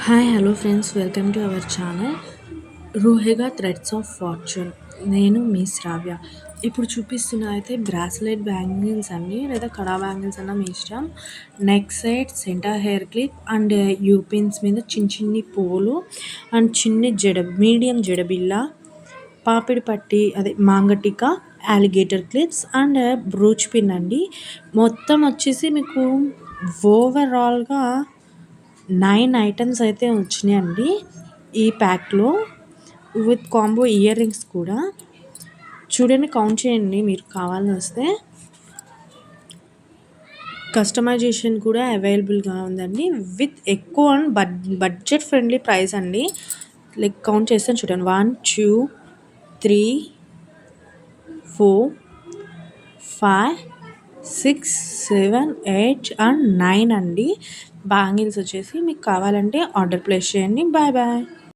Hi hello friends, welcome to our channel రూహేగా threads of fortune. నేను మీ శ్రావ్య. ఇప్పుడు చూపిస్తున్న అయితే బ్రాస్లెట్ బ్యాంగిల్స్ అండి, లేదా కడా బ్యాంగిల్స్ అన్న మీ ఇష్టం. Neck side centre hair clip and U pins మీద చిన్ని పూలు అండ్ చిన్ని మీడియం జడబిల్ల, పాపిడి పట్టి అదే మాంగటిక, alligator clips and brooch pin అండి. మొత్తం వచ్చేసి మీకు ఓవరాల్గా 9 ఐటమ్స్ అయితే వచ్చినాయండి ఈ ప్యాక్లో, విత్ కాంబో ఇయర్ రింగ్స్ కూడా. చూడండి, కౌంట్ చేయండి మీరు కావాలని వస్తే. కస్టమైజేషన్ కూడా అవైలబుల్గా ఉందండి, విత్ ఎక్కువ బడ్జెట్ ఫ్రెండ్లీ ప్రైస్ అండి. లైక్ కౌంట్ చేస్తాను చూడండి, 1 2 3 4 5 6 7 8 అండ్ 9 అండి. బ్యాంగిల్స్ వచ్చేసి మీకు కావాలంటే ఆర్డర్ ప్లేస్ చేయండి. Bye bye.